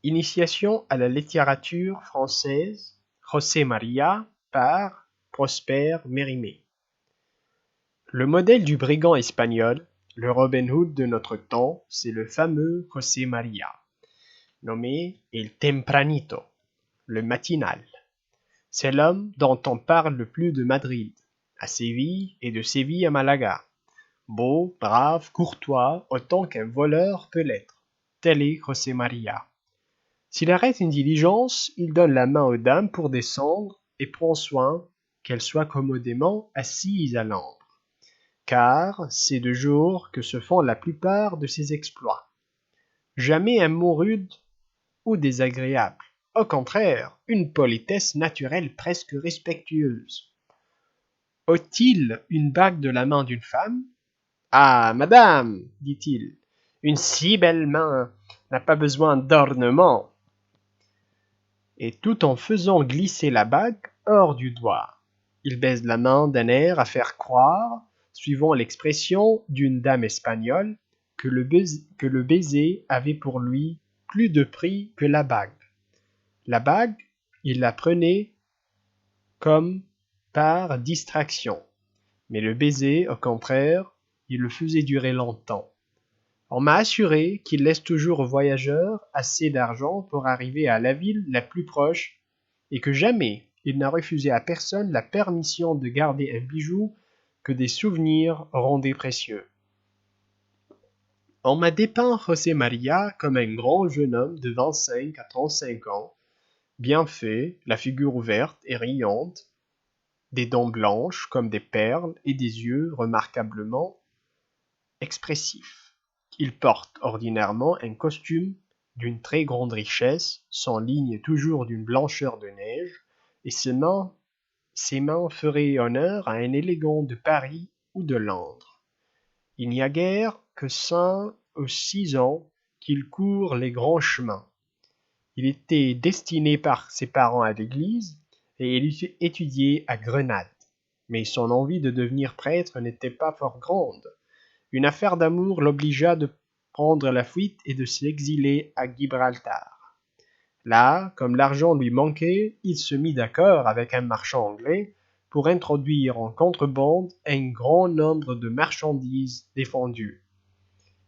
Initiation à la littérature française, José María par Prosper Mérimée. Le modèle du brigand espagnol, le Robin Hood de notre temps, c'est le fameux José María, nommé El Tempranito, le matinal. C'est l'homme dont on parle le plus de Madrid, à Séville et de Séville à Malaga. Beau, brave, courtois, autant qu'un voleur peut l'être. Tel est José María. S'il arrête une diligence, il donne la main aux dames pour descendre et prend soin qu'elles soient commodément assises à l'ambre. Car c'est de jour que se font la plupart de ses exploits. Jamais un mot rude ou désagréable. Au contraire, une politesse naturelle presque respectueuse. Ôte-t-il une bague de la main d'une femme ? Ah, madame, dit-il, une si belle main n'a pas besoin d'ornement. Et tout en faisant glisser la bague hors du doigt, il baise la main d'un air à faire croire, suivant l'expression d'une dame espagnole, que le baiser avait pour lui plus de prix que la bague. La bague, il la prenait comme par distraction, mais le baiser, au contraire, il le faisait durer longtemps. On m'a assuré qu'il laisse toujours aux voyageurs assez d'argent pour arriver à la ville la plus proche et que jamais il n'a refusé à personne la permission de garder un bijou que des souvenirs rendaient précieux. On m'a dépeint José María comme un grand jeune homme de 25 à 35 ans, bien fait, la figure ouverte et riante, des dents blanches comme des perles et des yeux remarquablement expressifs. Il porte ordinairement un costume d'une très grande richesse, sans ligne toujours d'une blancheur de neige, et ses mains feraient honneur à un élégant de Paris ou de Londres. Il n'y a guère que 5 ou 6 ans qu'il court les grands chemins. Il était destiné par ses parents à l'église, et il étudiait à Grenade. Mais son envie de devenir prêtre n'était pas fort grande. Une affaire d'amour l'obligea de prendre la fuite et de s'exiler à Gibraltar. Là, comme l'argent lui manquait, il se mit d'accord avec un marchand anglais pour introduire en contrebande un grand nombre de marchandises défendues.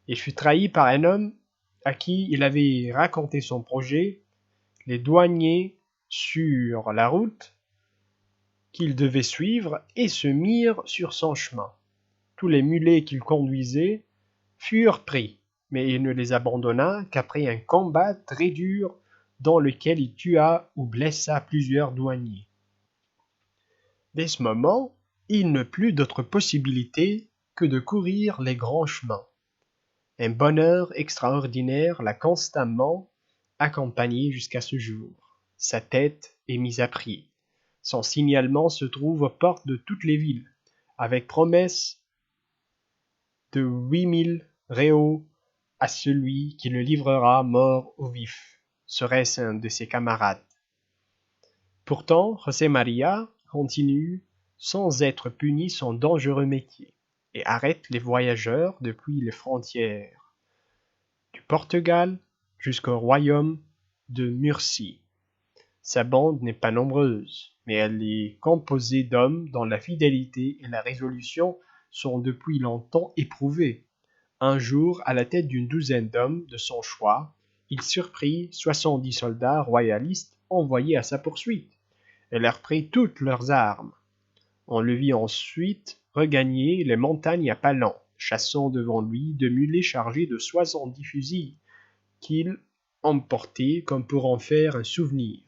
Il fut trahi par un homme à qui il avait raconté son projet. Les douaniers sur la route qu'il devait suivre et se mirent sur son chemin. Tous les mulets qu'il conduisait furent pris, mais il ne les abandonna qu'après un combat très dur dans lequel il tua ou blessa plusieurs douaniers. Dès ce moment, il ne plut d'autre possibilité que de courir les grands chemins. Un bonheur extraordinaire l'a constamment accompagné jusqu'à ce jour. Sa tête est mise à prix. Son signalement se trouve aux portes de toutes les villes, avec promesse de 8000 réaux à celui qui le livrera mort ou vif. Serait-ce un de ses camarades? Pourtant, José María continue sans être puni son dangereux métier et arrête les voyageurs depuis les frontières du Portugal jusqu'au royaume de Murcie. Sa bande n'est pas nombreuse, mais elle est composée d'hommes dont la fidélité et la résolution sont depuis longtemps éprouvées. Un jour, à la tête d'une douzaine d'hommes de son choix, il surprit 70 soldats royalistes envoyés à sa poursuite, et leur prit toutes leurs armes. On le vit ensuite regagner les montagnes à pas lents, chassant devant lui 2 mulets chargés de 70 fusils, qu'il emportait comme pour en faire un souvenir.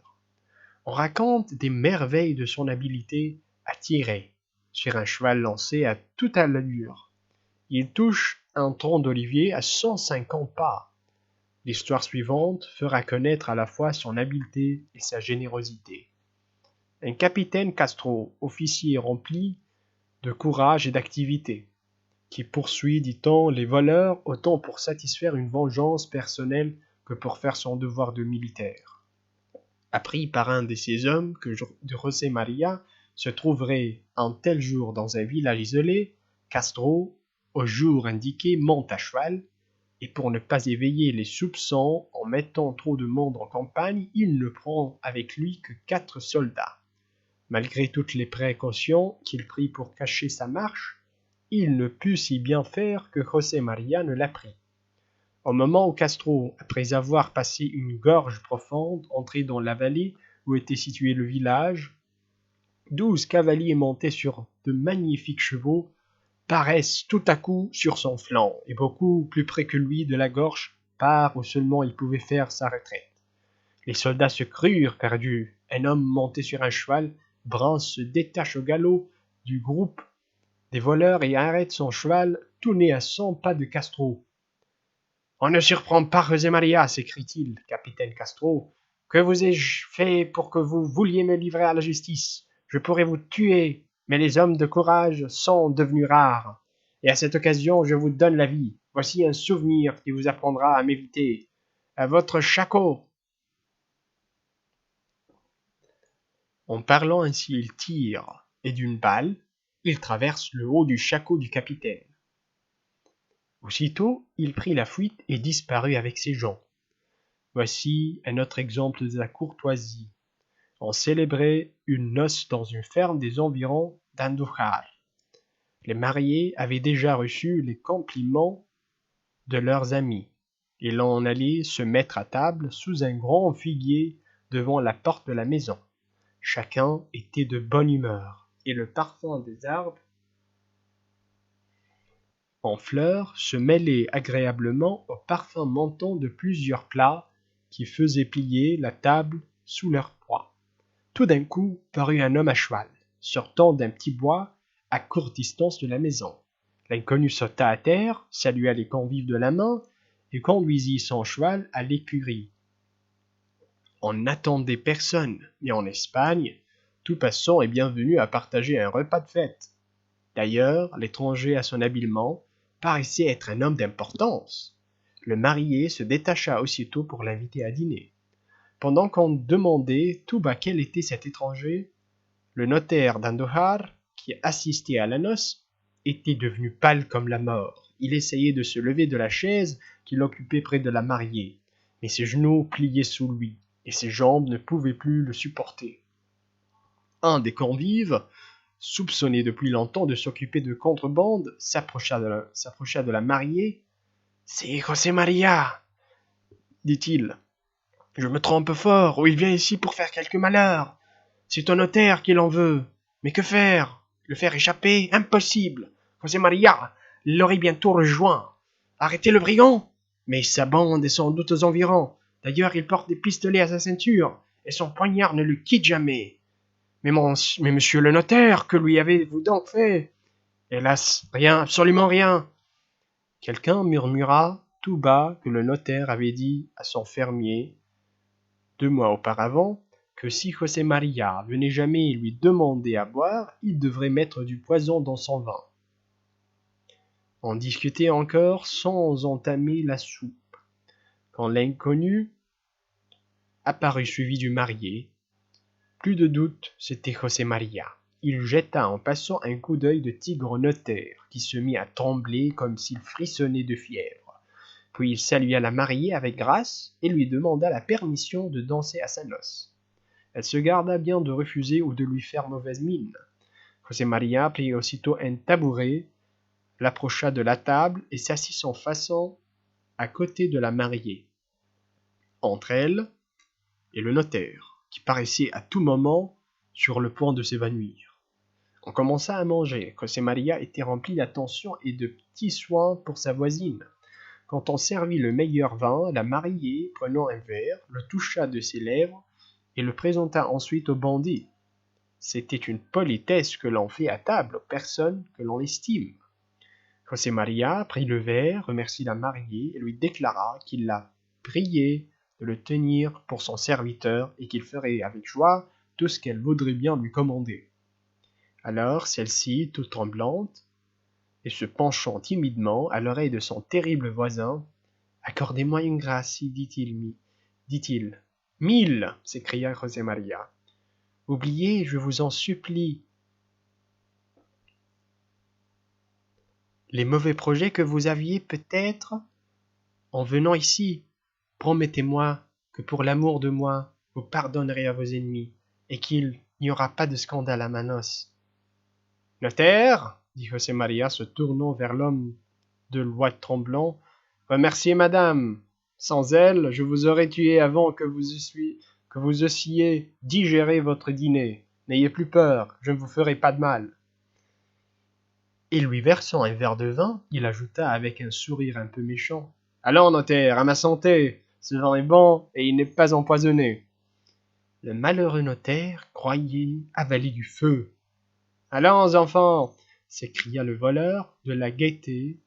On raconte des merveilles de son habileté à tirer, sur un cheval lancé à toute allure. Il touche un tronc d'olivier à 150 pas. L'histoire suivante fera connaître à la fois son habileté et sa générosité. Un capitaine Castro, officier rempli de courage et d'activité, qui poursuit, dit-on, les voleurs autant pour satisfaire une vengeance personnelle que pour faire son devoir de militaire. Appris par un de ces hommes que José María se trouverait un tel jour dans un village isolé, Castro, au jour indiqué, monte à cheval et pour ne pas éveiller les soupçons en mettant trop de monde en campagne, il ne prend avec lui que 4 soldats. Malgré toutes les précautions qu'il prit pour cacher sa marche, il ne put si bien faire que José María ne l'apprit. Au moment où Castro, après avoir passé une gorge profonde, entrait dans la vallée où était situé le village, 12 cavaliers montés sur de magnifiques chevaux paraissent tout à coup sur son flanc, et beaucoup plus près que lui de la gorge, part où seulement il pouvait faire sa retraite. Les soldats se crurent perdus. Un homme monté sur un cheval brun se détache au galop du groupe des voleurs et arrête son cheval tout né à 100 pas de Castro. « On ne surprend pas José María, s'écrie-t-il, capitaine Castro. Que vous ai-je fait pour que vous vouliez me livrer à la justice? Je pourrais vous tuer, mais les hommes de courage sont devenus rares. Et à cette occasion, je vous donne la vie. Voici un souvenir qui vous apprendra à m'éviter. À votre shako !» En parlant ainsi, il tire, et d'une balle, il traverse le haut du shako du capitaine. Aussitôt, il prit la fuite et disparut avec ses gens. Voici un autre exemple de la courtoisie. On célébrait une noce dans une ferme des environs d'Andújar. Les mariés avaient déjà reçu les compliments de leurs amis, et l'on allait se mettre à table sous un grand figuier devant la porte de la maison. Chacun était de bonne humeur, et le parfum des arbres en fleurs se mêlait agréablement au parfum montant de plusieurs plats qui faisaient plier la table sous leur poids. Tout d'un coup parut un homme à cheval, sortant d'un petit bois à courte distance de la maison. L'inconnu sauta à terre, salua les convives de la main et conduisit son cheval à l'écurie. On n'attendait personne, mais en Espagne, tout passant est bienvenu à partager un repas de fête. D'ailleurs, l'étranger à son habillement paraissait être un homme d'importance. Le marié se détacha aussitôt pour l'inviter à dîner. Pendant qu'on demandait tout bas quel était cet étranger, le notaire d'Andújar, qui assistait à la noce, était devenu pâle comme la mort. Il essayait de se lever de la chaise qu'il occupait près de la mariée, mais ses genoux pliaient sous lui, et ses jambes ne pouvaient plus le supporter. Un des convives, soupçonné depuis longtemps de s'occuper de contrebande, s'approcha de la mariée. « C'est José María, dit-il. Je me trompe fort, ou il vient ici pour faire quelque malheur. C'est au notaire qu'il en veut. Mais que faire? Le faire échapper? Impossible. José María l'aurait bientôt rejoint. Arrêtez le brigand? Mais sa bande est sans doute aux environs. D'ailleurs, il porte des pistolets à sa ceinture, et son poignard ne le quitte jamais. Mais monsieur le notaire, que lui avez-vous donc fait? Hélas, rien, absolument rien. Quelqu'un murmura tout bas que le notaire avait dit à son fermier 2 mois auparavant que si José María venait jamais lui demander à boire, il devrait mettre du poison dans son vin. On discutait encore sans entamer la soupe, quand l'inconnu apparut suivi du marié. Plus de doute, c'était José María. Il jeta en passant un coup d'œil de tigre au notaire, qui se mit à trembler comme s'il frissonnait de fièvre. Puis il salua la mariée avec grâce et lui demanda la permission de danser à sa noce. Elle se garda bien de refuser ou de lui faire mauvaise mine. José María prit aussitôt un tabouret, l'approcha de la table et s'assit en façon à côté de la mariée, entre elle et le notaire, qui paraissait à tout moment sur le point de s'évanouir. On commença à manger. José María était rempli d'attention et de petits soins pour sa voisine. Quand on servit le meilleur vin, la mariée, prenant un verre, le toucha de ses lèvres et le présenta ensuite au bandit. C'était une politesse que l'on fait à table aux personnes que l'on estime. José María prit le verre, remercia la mariée et lui déclara qu'il la priait de le tenir pour son serviteur et qu'il ferait avec joie tout ce qu'elle voudrait bien lui commander. Alors celle-ci, toute tremblante, et se penchant timidement à l'oreille de son terrible voisin, « Accordez-moi une grâce, dit-il. « 1000 » s'écria José María. « Oubliez, je vous en supplie, les mauvais projets que vous aviez peut-être En venant ici, promettez-moi que pour l'amour de moi, vous pardonnerez à vos ennemis, et qu'il n'y aura pas de scandale à ma noce. Notaire, dit José Maria se tournant vers l'homme de l'oie tremblant, remerciez madame. Sans elle, je vous aurais tué avant que vous eussiez digéré votre dîner. N'ayez plus peur, je ne vous ferai pas de mal. Et lui versant un verre de vin, il ajouta avec un sourire un peu méchant. Allons, notaire, à ma santé. Ce vin est bon et il n'est pas empoisonné. Le malheureux notaire croyait avaler du feu. Allons, enfants, s'écria le voleur, de la gaieté.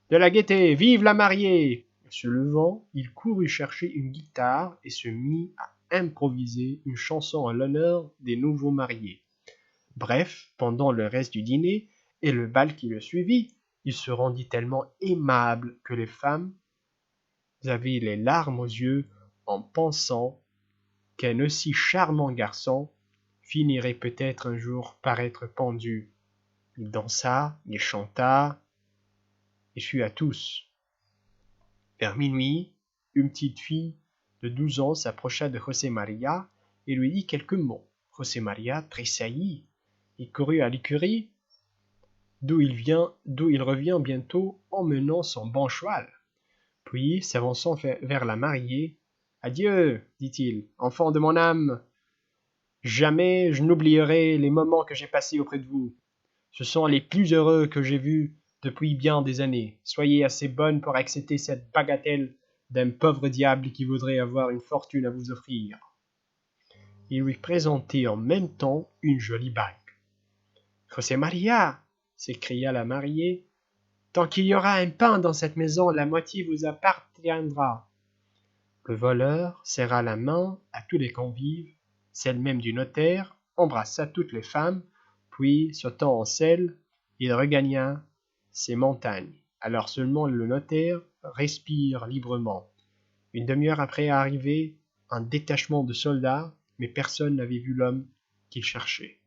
De la gaieté, vive la mariée! Se levant, il courut chercher une guitare et se mit à improviser une chanson en l'honneur des nouveaux mariés. Bref, pendant le reste du dîner et le bal qui le suivit, il se rendit tellement aimable que les femmes avaient les larmes aux yeux en pensant qu'un aussi charmant garçon finirait peut-être un jour par être pendu. Il dansa, il chanta, et fut à tous. Vers minuit, une petite fille de 12 ans s'approcha de José Maria et lui dit quelques mots. José Maria tressaillit. Il courut à l'écurie, d'où il revient bientôt emmenant son bon cheval. Puis, s'avançant vers la mariée, adieu, dit-il, enfant de mon âme. Jamais je n'oublierai les moments que j'ai passés auprès de vous. Ce sont les plus heureux que j'ai vus depuis bien des années. Soyez assez bonne pour accepter cette bagatelle d'un pauvre diable qui voudrait avoir une fortune à vous offrir. Il lui présentait en même temps une jolie bague. José Maria, s'écria la mariée, tant qu'il y aura un pain dans cette maison, la moitié vous appartiendra. Le voleur serra la main à tous les convives, celle même du notaire, embrassa toutes les femmes, puis, sautant en selle, il regagna ses montagnes. Alors seulement le notaire respire librement. Une demi-heure après arrivait un détachement de soldats, mais personne n'avait vu l'homme qu'il cherchait.